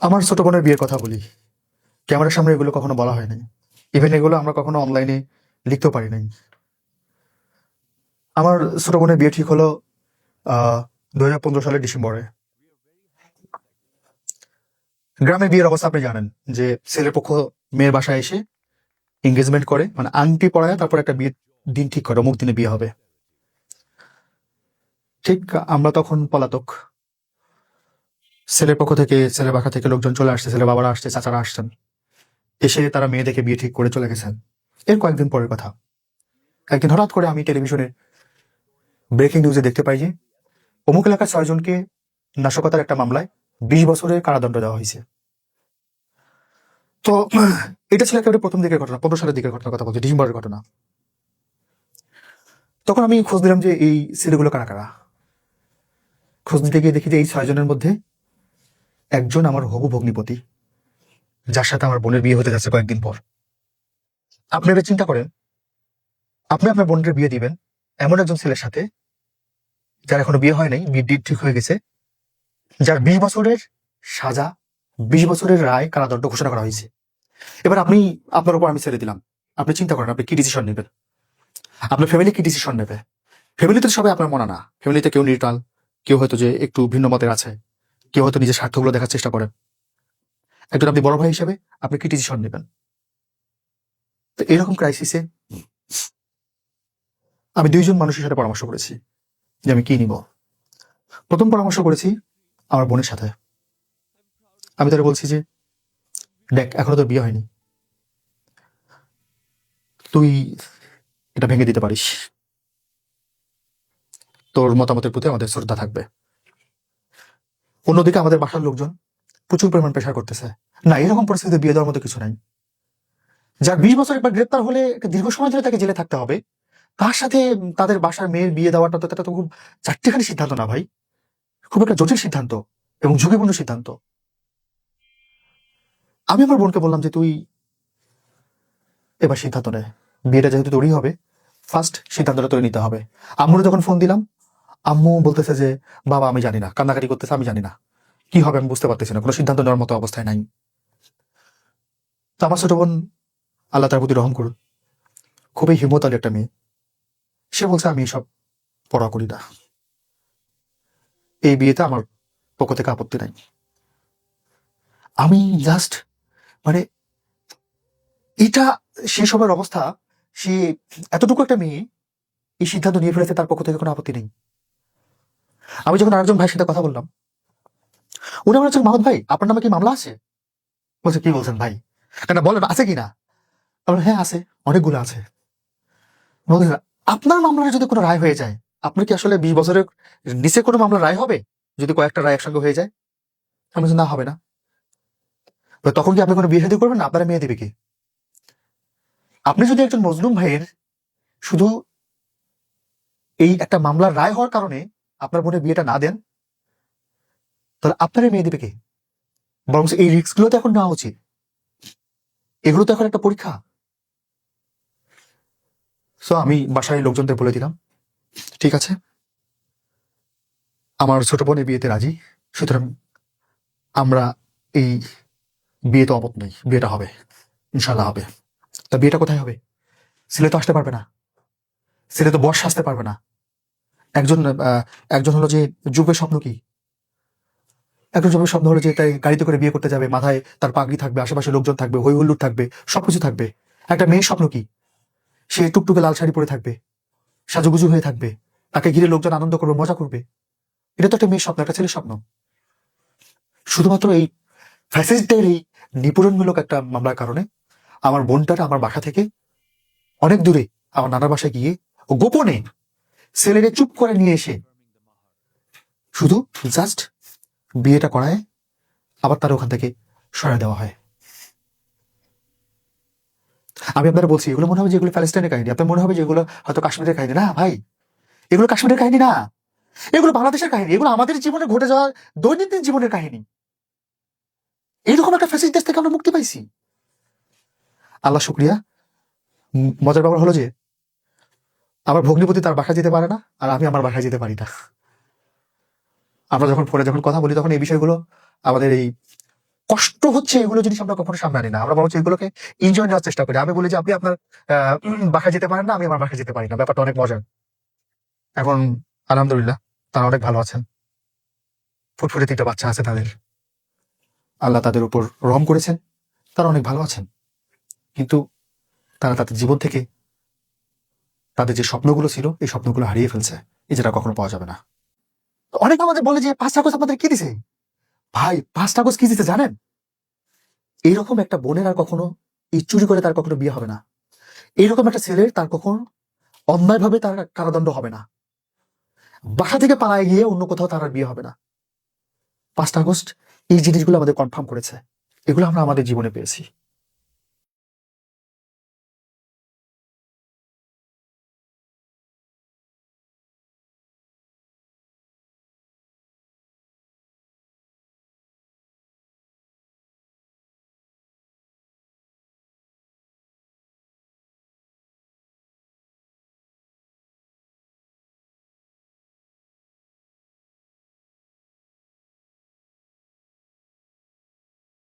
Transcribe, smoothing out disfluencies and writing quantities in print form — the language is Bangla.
আমার ছোট বোনের বিয়ের কথা বলি। ক্যামেরার সামনে এগুলো কখনো বলা হয় নাই। ইভেন এগুলো আমরা কখনো অনলাইনে লিখতেও পারি নাই। আমার ছোট বোনের বিয়ে ঠিক হলো 2015 সালের ডিসেম্বরে। গ্রামে বিয়ের অবস্থা আপনি জানেন যে ছেলের পক্ষ মেয়ের বাসায় এসে এঙ্গেজমেন্ট করে, মানে আংটি পরায়, তারপর একটা বিয়ের দিন ঠিক করে অমুক দিনে বিয়ে হবে। ঠিক আমরা তখন পলাতক। ছেলের পক্ষ থেকে, ছেলের বাসা থেকে লোকজন চলে আসছে, ছেলের বাবারা আসছে, চাচারা আসছেন, এসে তারা মেয়ে দেখে বিয়ে ঠিক করে চলে গেছেন। এর কয়েকদিন পরের কথা, একদিন হঠাৎ করে আমি টেলিভিশনে ব্রেকিং নিউজে দেখতে পাই যে অমুক এলাকার 6 জনকে নাশকতার একটা মামলায় 20 বছরের কারাদণ্ড দেওয়া হয়েছে। তো এটা ছিল একেবারে প্রথম দিকের ঘটনা, 15 সালের দিকের ঘটনার কথা বলছি, ডিসেম্বরের ঘটনা। তখন আমি খোঁজ দিলাম যে এই ছেলেগুলো কারা কারা। খোঁজ দিতে গিয়ে দেখি যে এই 6 জনের মধ্যে একজন আমার হবু ভগ্নিপতি, যার সাথে আমার বোনের বিয়ে হতে যাচ্ছে কয়েকদিন পর। আপনি এটা চিন্তা করেন, আপনি আপনার বোনের বিয়ে দিবেন এমন একজন ছেলের সাথে যার এখনো বিয়ে হয় নাই, বিয়ে ডেট ঠিক হয়ে গেছে, যার 20 বছরের সাজা, 20 বছরের রায়, কারাদণ্ড ঘোষণা করা হয়েছে। এবার আপনি, আপনার উপর আমি ছেড়ে দিলাম, আপনি চিন্তা করেন আপনি কি ডিসিশন নেবেন, আপনার ফ্যামিলি কি ডিসিশন নেবে। ফ্যামিলিতে সবাই আপনার মনা না, ফ্যামিলিতে কেউ নিউট্রাল, কেউ হয়তো যে একটু ভিন্ন মতের আছে, কেউ হয়তো নিজের স্বার্থগুলো দেখার চেষ্টা করেন। একজন আপনি বড় ভাই হিসেবে আপনি কি ডিসিশন নেবেন। তো এরকম ক্রাইসিসে আমি 2জন মানুষের সাথে পরামর্শ করেছি যে আমি কি নিব। প্রথম পরামর্শ করেছি আমার বোনের সাথে। আমি তারা বলছি যে দেখ, এখনো তোর বিয়ে হয়নি, তুই এটা ভেঙে দিতে পারিস, তোর মতামতের প্রতি আমাদের শ্রদ্ধা থাকবে। অন্যদিকে আমাদের বাসার লোকজন প্রচুর পরিমাণ প্রেশার করতেছে, না এরকম পরিস্থিতিতে বিয়ে দেওয়ার মতো কিছু নাই। যার 20 বছর একবার গ্রেপ্তার হলে একটা দীর্ঘ সময় ধরে তাকে জেলে থাকতে হবে, তার সাথে তাদের বাসার মেয়ের বিয়ে দেওয়াটা তো এটা তো খুব চারটিখানি সিদ্ধান্ত না ভাই, খুব একটা জটিল সিদ্ধান্ত এবং ঝুঁকিপূর্ণ সিদ্ধান্ত। আমি আমার বোনকে বললাম যে তুই এবার সিদ্ধান্ত নে, বিয়েটা যেহেতু তোরই হবে, ফার্স্ট সিদ্ধান্তটা তোর নিতে হবে। আম্মুর যখন ফোন দিলাম, আম্মু বলতেছে যে বাবা আমি জানি না, কান্নাকাটি করতেছে, আমি জানি না কি হবে, আমি বুঝতে পারতেছি না, কোনো সিদ্ধান্ত নেওয়ার মতো অবস্থায় নাই। তো আমার ছোট বোন, আল্লাহ তার প্রতি রহম করুন, খুবই হিম্মতালী একটা মেয়ে, সে বলছে আমি এসব পড়া করি না, এই বিয়েতে আমার পক্ষ থেকে আপত্তি নাই। আমি জাস্ট, মানে এটা সে সবার অবস্থা, সে এতটুকু একটা মেয়ে এই সিদ্ধান্ত নিয়ে ফেলেছে, তার পক্ষ থেকে কোনো আপত্তি নেই। আমি যখন আরেকজন ভাইয়ের সাথে কথা বললাম, উনি আমার হচ্ছেন মাহমুদ ভাই, আপনার নামে কি মামলা আছে? বলছে কি বলছেন ভাই, কেন বলেন আছে কিনা। আমি হ্যাঁ আছে, অনেকগুলো আছে। বলতেছে আপনার মামলার যদি কোনো রায় হয়ে যায়, আপনার কি আসলে 20 বছরের নিচে কোনো মামলা রায় হবে যদি কয়েকটা রায় একসঙ্গে হয়ে যায়? আমি বলছি, না হবে না। বলে, তখন কি আপনি কোনো বিয়ে শাদী করবেন না, আপনারা মেয়ে দেবে কি? আপনি যদি একজন মজলুম ভাইয়ের শুধু এই একটা মামলার রায় হওয়ার কারণে আপনার বোনের বিয়েটা না দেন, তাহলে আপনারা মেয়ে দেবে কে? বরং এই রিস্ক গুলো তো এখন নেওয়া উচিত, এগুলো তো এখন একটা পরীক্ষা। সো আমি বাসায় লোকজনদের বলে দিলাম ঠিক আছে, আমার ছোট বোনের বিয়েতে রাজি, সুতরাং আমরা এই বিয়ে তো আপত নেই, বিয়েটা হবে, ইনশাল্লাহ হবে। তা বিয়েটা কোথায় হবে? ছেলে তো আসতে পারবে না, ছেলে তো বর্ষা আসতে পারবে না। একজন একজন হলো যে যুগের স্বপ্ন কি, একজন যুগের স্বপ্ন হলো যে তাই গাড়িতে করে বিয়ে করতে যাবে, মাথায় তার পাগড়ি থাকবে, আশেপাশে লোকজন থাকবে, হই হুল্লোড় থাকবে, সবকিছু থাকবে। একটা মেয়ের স্বপ্ন কি, সে টুকটুকে লাল শাড়ি পরে থাকবে, সাজুগুজু হয়ে থাকবে, তাকে ঘিরে লোকজন আনন্দ করবে, মজা করবে। এটা তো একটা মেয়ের স্বপ্ন, একটা ছেলের স্বপ্ন। শুধুমাত্র এই ফ্যাসিস্টদের এই নিপীড়নমূলক একটা মামলার কারণে আমার বোনটার আমার বাসা থেকে অনেক দূরে আমার নানার বাসায় গিয়ে গোপনে ছেলেরে চুপ করে নিয়ে এসে শুধু জাস্ট বিয়েটা করায়, আবার তার ওখান থেকে সরায় দেওয়া হয়। আমি আপনারা বলছি এগুলো মনে হবে যে এগুলো প্যালেস্টাইনের কাহিনী, আপনার মনে হবে যে এগুলো হয়তো কাশ্মীরের কাহিনী। না ভাই, এগুলো কাশ্মীরের কাহিনী না, এগুলো বাংলাদেশের কাহিনী, এগুলো আমাদের জীবনে ঘটে যাওয়া দৈনন্দিন জীবনের কাহিনী। এইরকম একটা ফ্যাসিস্ট দেশ থেকে আমরা মুক্তি পাইছি, আল্লাহ শুক্রিয়া। মজার ব্যাপার হলো যে আমার ভগ্নিপতি তার বাসায় যেতে পারে না, আর আমি আমার বাসায় যেতে পারি না। আমরা যখন ফোনে যখন কথা বলি তখন এই বিষয়গুলো আমাদের এই কষ্ট হচ্ছে এগুলো জিনিস আমরা কখনো সামনে আনি না, আমরা বরঞ্চ এগুলোকে এনজয় নেওয়ার চেষ্টা করি। আমি বলি যে আপনি আপনার বাসায় যেতে পারেন না, আমি আমার বাসায় যেতে পারি না, ব্যাপারটা অনেক মজার। এখন আলহামদুলিল্লাহ তারা অনেক ভালো আছেন, ফুটফুটে 3টা বাচ্চা আছে তাদের, আল্লাহ তাদের উপর রহম করেছেন, তারা অনেক ভালো আছেন। কিন্তু তারা তাদের জীবন থেকে তাদের যে স্বপ্নগুলো ছিল এই স্বপ্নগুলো হারিয়ে ফেলছে, এই যেটা কখনো পাওয়া যাবে না। অনেকে আমাদের বলে যে 5 কাগজ আপনাদের কি দিছে, ভাই 5 কাগজ কি দিতে জানেন? এইরকম একটা বোনের আর কখনো এই চুরি করে তার কখনো বিয়ে হবে না, এইরকম একটা ছেলের তার কখনো অন্যায়ভাবে তার কারাদণ্ড হবে না, বাসা থেকে পালায় গিয়ে অন্য কোথাও তার আর বিয়ে হবে না। 5 আগস্ট এই জিনিসগুলো আমাদের কনফার্ম করেছে, এগুলো আমরা আমাদের জীবনে পেয়েছি।